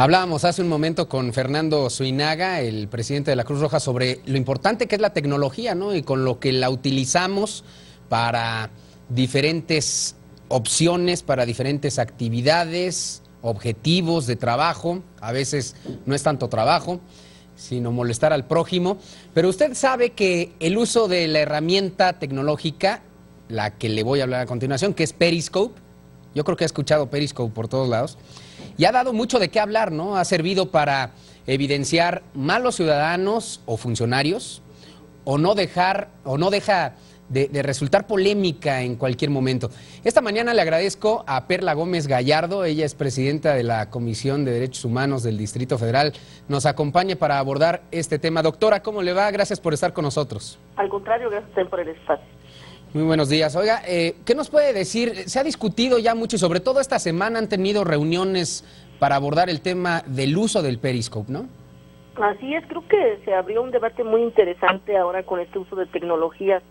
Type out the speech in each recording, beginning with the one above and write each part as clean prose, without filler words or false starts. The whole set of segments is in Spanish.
Hablábamos hace un momento con Fernando Suinaga, el presidente de la Cruz Roja, sobre lo importante que es la tecnología, ¿no? Y con lo que la utilizamos para diferentes opciones, para diferentes actividades, objetivos de trabajo. A veces no es tanto trabajo, sino molestar al prójimo. Pero usted sabe que el uso de la herramienta tecnológica, la que le voy a hablar a continuación, que es Periscope, yo creo que ha escuchado Periscope por todos lados, y ha dado mucho de qué hablar, ¿no? Ha servido para evidenciar malos ciudadanos o funcionarios, o no deja de resultar polémica en cualquier momento. Esta mañana le agradezco a Perla Gómez Gallardo, ella es presidenta de la Comisión de Derechos Humanos del Distrito Federal, nos acompañe para abordar este tema. Doctora, ¿cómo le va? Gracias por estar con nosotros. Al contrario, gracias a usted por el espacio. Muy buenos días. Oiga, ¿qué nos puede decir? Se ha discutido ya mucho y sobre todo esta semana han tenido reuniones para abordar el tema del uso del Periscope, ¿no? Así es, creo que se abrió un debate muy interesante ahora con este uso de tecnologías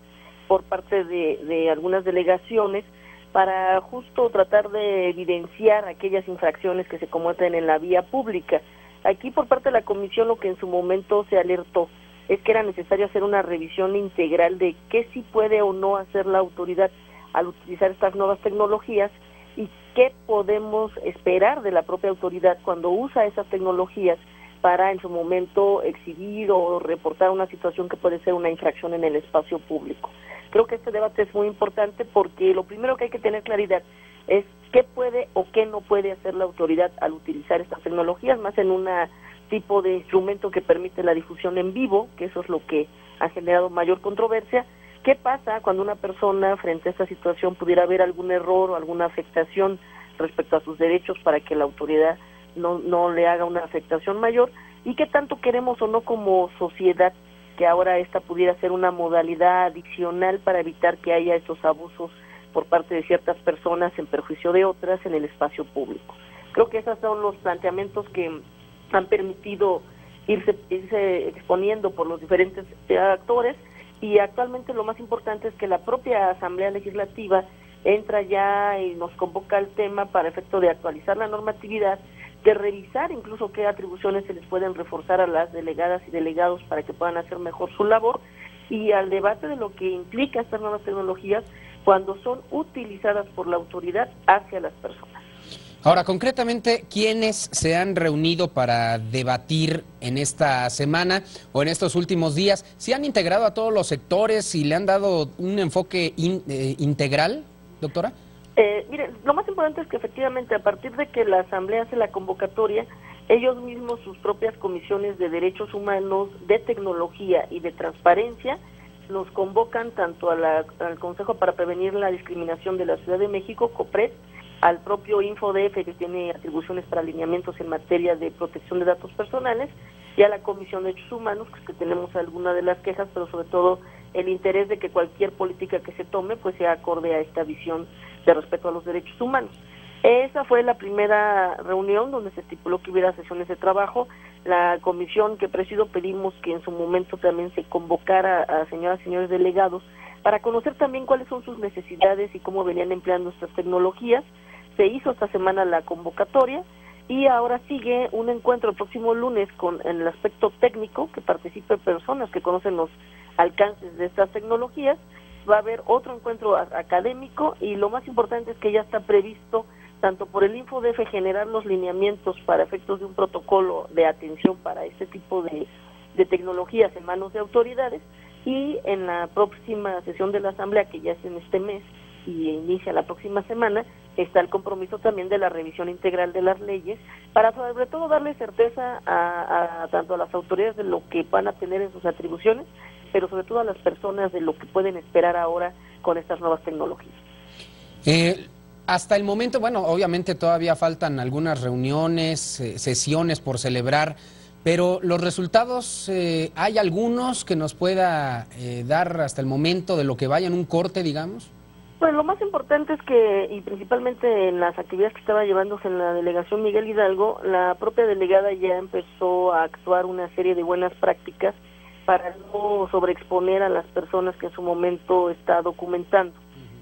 por parte de algunas delegaciones para justo tratar de evidenciar aquellas infracciones que se cometen en la vía pública. Aquí por parte de la comisión lo que en su momento se alertó es que era necesario hacer una revisión integral de qué sí puede o no hacer la autoridad al utilizar estas nuevas tecnologías y qué podemos esperar de la propia autoridad cuando usa esas tecnologías para en su momento exhibir o reportar una situación que puede ser una infracción en el espacio público. Creo que este debate es muy importante porque lo primero que hay que tener claridad es qué puede o qué no puede hacer la autoridad al utilizar estas tecnologías, más en una tipo de instrumento que permite la difusión en vivo, que eso es lo que ha generado mayor controversia. ¿Qué pasa cuando una persona frente a esta situación pudiera haber algún error o alguna afectación respecto a sus derechos para que la autoridad no le haga una afectación mayor? ¿Y qué tanto queremos o no como sociedad que ahora esta pudiera ser una modalidad adicional para evitar que haya estos abusos por parte de ciertas personas en perjuicio de otras en el espacio público? Creo que esos son los planteamientos que han permitido irse exponiendo por los diferentes actores, y actualmente lo más importante es que la propia Asamblea Legislativa entra ya y nos convoca al tema para efecto de actualizar la normatividad, de revisar incluso qué atribuciones se les pueden reforzar a las delegadas y delegados para que puedan hacer mejor su labor, y al debate de lo que implica estas nuevas tecnologías cuando son utilizadas por la autoridad hacia las personas. Ahora, concretamente, ¿quiénes se han reunido para debatir en esta semana o en estos últimos días? ¿Se han integrado a todos los sectores y le han dado un enfoque integral, doctora? Mire, lo más importante es que efectivamente a partir de que la Asamblea hace la convocatoria, ellos mismos, sus propias comisiones de derechos humanos, de tecnología y de transparencia, nos convocan tanto al Consejo para Prevenir la Discriminación de la Ciudad de México, COPRED, al propio InfoDF, que tiene atribuciones para alineamientos en materia de protección de datos personales, y a la Comisión de Derechos Humanos, que tenemos algunas de las quejas, pero sobre todo el interés de que cualquier política que se tome pues sea acorde a esta visión de respeto a los derechos humanos. Esa fue la primera reunión donde se estipuló que hubiera sesiones de trabajo. La comisión que presido pedimos que en su momento también se convocara a señoras y señores delegados para conocer también cuáles son sus necesidades y cómo venían empleando estas tecnologías. Se hizo esta semana la convocatoria y ahora sigue un encuentro el próximo lunes en el aspecto técnico, que participen personas que conocen los alcances de estas tecnologías. Va a haber otro encuentro académico y lo más importante es que ya está previsto tanto por el InfoDF generar los lineamientos para efectos de un protocolo de atención para este tipo de tecnologías en manos de autoridades, y en la próxima sesión de la Asamblea, que ya es en este mes y inicia la próxima semana, está el compromiso también de la revisión integral de las leyes para sobre todo darle certeza tanto a las autoridades de lo que van a tener en sus atribuciones, pero sobre todo a las personas de lo que pueden esperar ahora con estas nuevas tecnologías. Hasta el momento, bueno, obviamente todavía faltan algunas reuniones, sesiones por celebrar, pero los resultados, ¿hay algunos que nos pueda dar hasta el momento de lo que vaya en un corte, digamos? Pues lo más importante es que, y principalmente en las actividades que estaba llevándose en la delegación Miguel Hidalgo, la propia delegada ya empezó a actuar una serie de buenas prácticas para no sobreexponer a las personas que en su momento está documentando.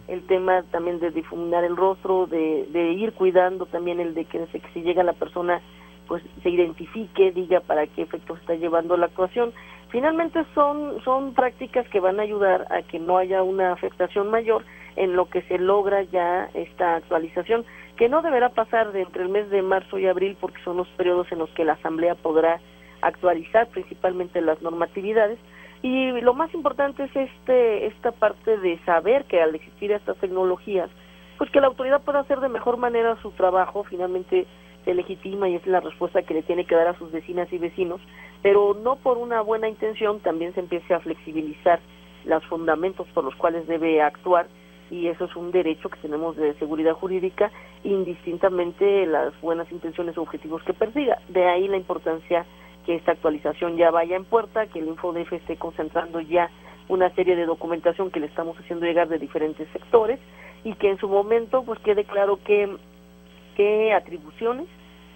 El tema también de difuminar el rostro, de ir cuidando también el de que si llega la persona pues se identifique, diga para qué efectos está llevando la actuación. Finalmente son prácticas que van a ayudar a que no haya una afectación mayor en lo que se logra ya esta actualización, que no deberá pasar de entre el mes de marzo y abril, porque son los periodos en los que la Asamblea podrá actualizar principalmente las normatividades. Y lo más importante es esta parte de saber que al existir estas tecnologías, pues que la autoridad pueda hacer de mejor manera su trabajo. Finalmente se legitima y es la respuesta que le tiene que dar a sus vecinas y vecinos, pero no por una buena intención también se empiece a flexibilizar los fundamentos por los cuales debe actuar, y eso es un derecho que tenemos de seguridad jurídica, indistintamente las buenas intenciones o objetivos que persiga. De ahí la importancia que esta actualización ya vaya en puerta, que el InfoDF esté concentrando ya una serie de documentación que le estamos haciendo llegar de diferentes sectores, y que en su momento pues quede claro qué atribuciones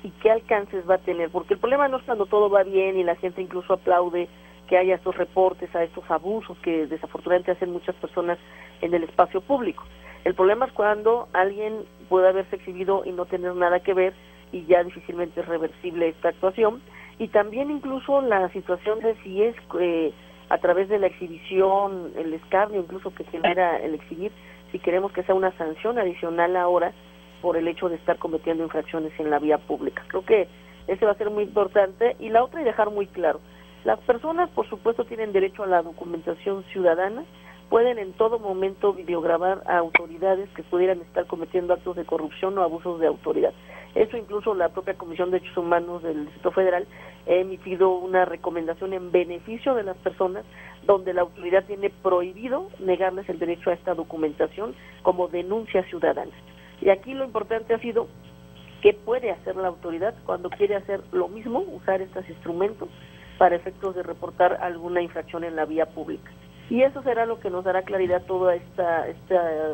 y qué alcances va a tener, porque el problema no es cuando todo va bien y la gente incluso aplaude que haya estos reportes a estos abusos que desafortunadamente hacen muchas personas en el espacio público. El problema es cuando alguien puede haberse exhibido y no tener nada que ver, y ya difícilmente es reversible esta actuación. Y también incluso la situación de si es a través de la exhibición, el escarnio incluso que genera el exhibir, si queremos que sea una sanción adicional ahora por el hecho de estar cometiendo infracciones en la vía pública. Creo que ese va a ser muy importante. Y la otra, y dejar muy claro, las personas por supuesto tienen derecho a la documentación ciudadana, pueden en todo momento videograbar a autoridades que pudieran estar cometiendo actos de corrupción o abusos de autoridad. Eso incluso la propia Comisión de Derechos Humanos del Distrito Federal ha emitido una recomendación en beneficio de las personas, donde la autoridad tiene prohibido negarles el derecho a esta documentación como denuncia ciudadana. Y aquí lo importante ha sido qué puede hacer la autoridad cuando quiere hacer lo mismo, usar estos instrumentos para efectos de reportar alguna infracción en la vía pública. Y eso será lo que nos dará claridad todo este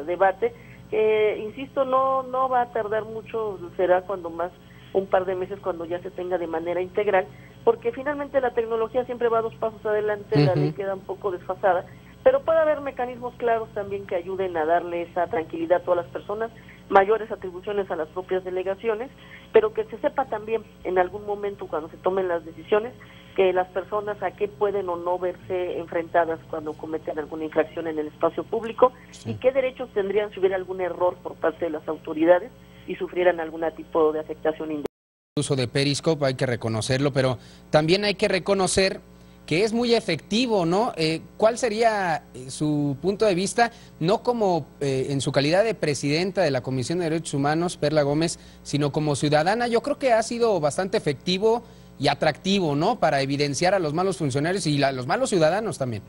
debate, que, insisto, no va a tardar mucho, será cuando más un par de meses, cuando ya se tenga de manera integral, porque finalmente la tecnología siempre va 2 pasos adelante, la ley queda un poco desfasada, pero puede haber mecanismos claros también que ayuden a darle esa tranquilidad a todas las personas, mayores atribuciones a las propias delegaciones, pero que se sepa también en algún momento cuando se tomen las decisiones que las personas a qué pueden o no verse enfrentadas cuando cometen alguna infracción en el espacio público, y qué derechos tendrían si hubiera algún error por parte de las autoridades y sufrieran algún tipo de afectación indebida. El uso de Periscope hay que reconocerlo, pero también hay que reconocer que es muy efectivo, ¿no? ¿Cuál sería su punto de vista, no como en su calidad de presidenta de la Comisión de Derechos Humanos, Perla Gómez, sino como ciudadana? Yo creo que ha sido bastante efectivo y atractivo, ¿no?, para evidenciar a los malos funcionarios y a los malos ciudadanos también.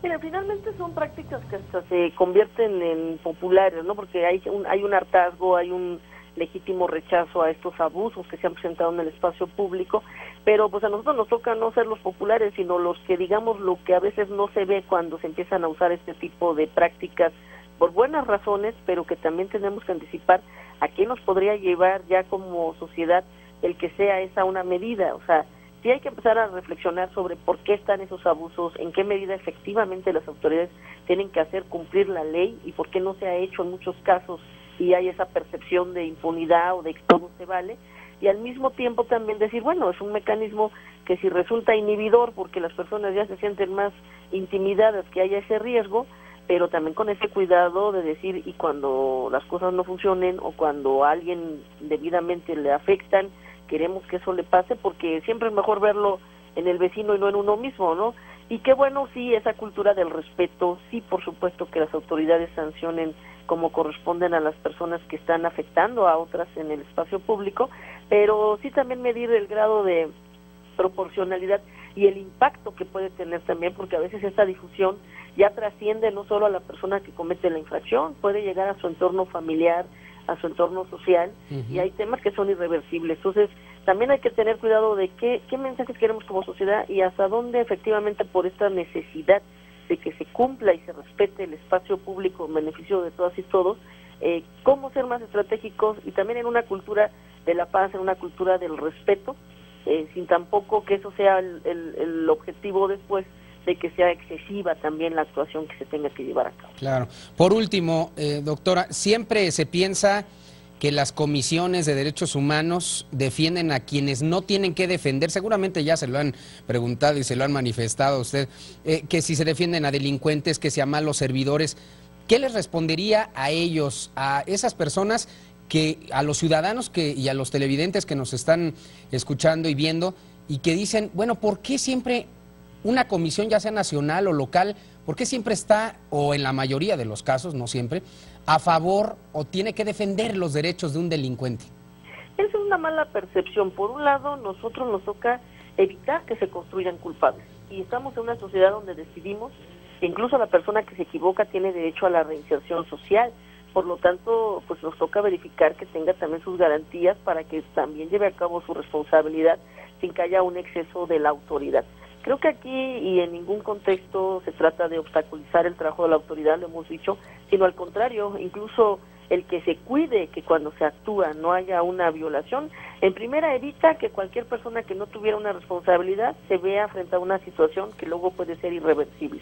Mira, finalmente son prácticas que hasta se convierten en populares, ¿no?, porque hay un hartazgo, hay un legítimo rechazo a estos abusos que se han presentado en el espacio público, pero pues a nosotros nos toca no ser los populares, sino los que digamos lo que a veces no se ve cuando se empiezan a usar este tipo de prácticas por buenas razones, pero que también tenemos que anticipar a qué nos podría llevar ya como sociedad el que sea esa una medida. O sea, sí hay que empezar a reflexionar sobre por qué están esos abusos, en qué medida efectivamente las autoridades tienen que hacer cumplir la ley y por qué no se ha hecho en muchos casos y hay esa percepción de impunidad o de que todo se vale, y al mismo tiempo también decir, bueno, es un mecanismo que si resulta inhibidor porque las personas ya se sienten más intimidadas, que haya ese riesgo, pero también con ese cuidado de decir, y cuando las cosas no funcionen o cuando a alguien debidamente le afectan, queremos que eso le pase, porque siempre es mejor verlo en el vecino y no en uno mismo, ¿no? Y qué bueno, sí, esa cultura del respeto, sí, por supuesto que las autoridades sancionen como corresponden a las personas que están afectando a otras en el espacio público, pero sí también medir el grado de proporcionalidad y el impacto que puede tener también, porque a veces esta difusión ya trasciende no solo a la persona que comete la infracción, puede llegar a su entorno familiar, a su entorno social, y hay temas que son irreversibles. Entonces, también hay que tener cuidado de qué mensajes queremos como sociedad y hasta dónde efectivamente por esta necesidad de que se cumpla y se respete el espacio público en beneficio de todas y todos, cómo ser más estratégicos y también en una cultura de la paz, en una cultura del respeto, sin tampoco que eso sea el objetivo después de que sea excesiva también la actuación que se tenga que llevar a cabo. Claro. Por último, doctora, siempre se piensa que las comisiones de derechos humanos defienden a quienes no tienen que defender? Seguramente ya se lo han preguntado y se lo han manifestado a usted, que si se defienden a delincuentes, que si a malos servidores. ¿Qué les respondería a ellos, a esas personas, a los ciudadanos y a los televidentes que nos están escuchando y viendo, y que dicen, bueno, ¿por qué siempre una comisión, ya sea nacional o local, por qué siempre está, o en la mayoría de los casos, no siempre, a favor o tiene que defender los derechos de un delincuente? Esa es una mala percepción. Por un lado, nosotros nos toca evitar que se construyan culpables. Y estamos en una sociedad donde decidimos que incluso la persona que se equivoca tiene derecho a la reinserción social. Por lo tanto, pues nos toca verificar que tenga también sus garantías para que también lleve a cabo su responsabilidad sin que haya un exceso de la autoridad. Creo que aquí y en ningún contexto se trata de obstaculizar el trabajo de la autoridad, lo hemos dicho, sino al contrario, incluso el que se cuide que cuando se actúa no haya una violación, en primera evita que cualquier persona que no tuviera una responsabilidad se vea frente a una situación que luego puede ser irreversible.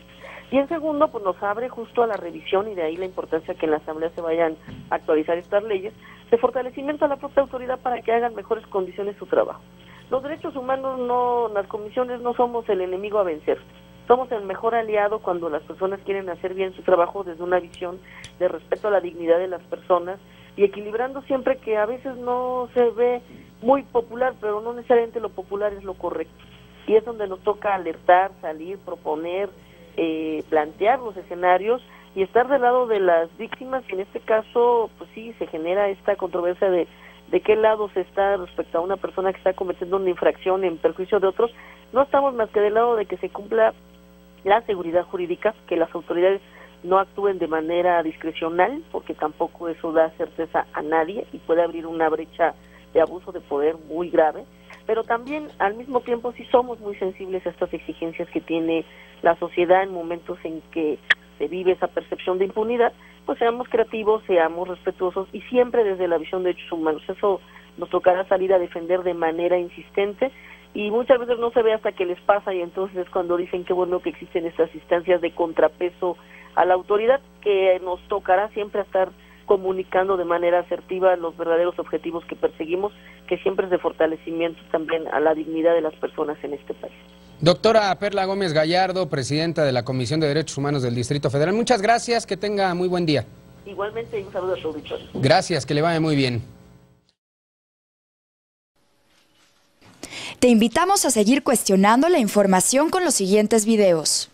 Y en segundo, pues nos abre justo a la revisión, y de ahí la importancia que en la Asamblea se vayan a actualizar estas leyes, de fortalecimiento a la propia autoridad para que hagan mejores condiciones su trabajo. Los derechos humanos, las comisiones no somos el enemigo a vencer, somos el mejor aliado cuando las personas quieren hacer bien su trabajo desde una visión de respeto a la dignidad de las personas y equilibrando siempre que a veces no se ve muy popular, pero no necesariamente lo popular es lo correcto. Y es donde nos toca alertar, salir, proponer, plantear los escenarios y estar del lado de las víctimas, y en este caso, pues sí, se genera esta controversia de qué lado se está respecto a una persona que está cometiendo una infracción en perjuicio de otros. No estamos más que del lado de que se cumpla la seguridad jurídica, que las autoridades no actúen de manera discrecional, porque tampoco eso da certeza a nadie y puede abrir una brecha de abuso de poder muy grave, pero también al mismo tiempo sí somos muy sensibles a estas exigencias que tiene la sociedad en momentos en que se vive esa percepción de impunidad. Pues seamos creativos, seamos respetuosos y siempre desde la visión de derechos humanos. Eso nos tocará salir a defender de manera insistente y muchas veces no se ve hasta que les pasa, y entonces es cuando dicen qué bueno que existen estas instancias de contrapeso a la autoridad, que nos tocará siempre estar comunicando de manera asertiva los verdaderos objetivos que perseguimos, que siempre es de fortalecimiento también a la dignidad de las personas en este país. Doctora Perla Gómez Gallardo, presidenta de la Comisión de Derechos Humanos del Distrito Federal, muchas gracias, que tenga muy buen día. Igualmente, un saludo a su auditorio. Gracias, que le vaya muy bien. Te invitamos a seguir cuestionando la información con los siguientes videos.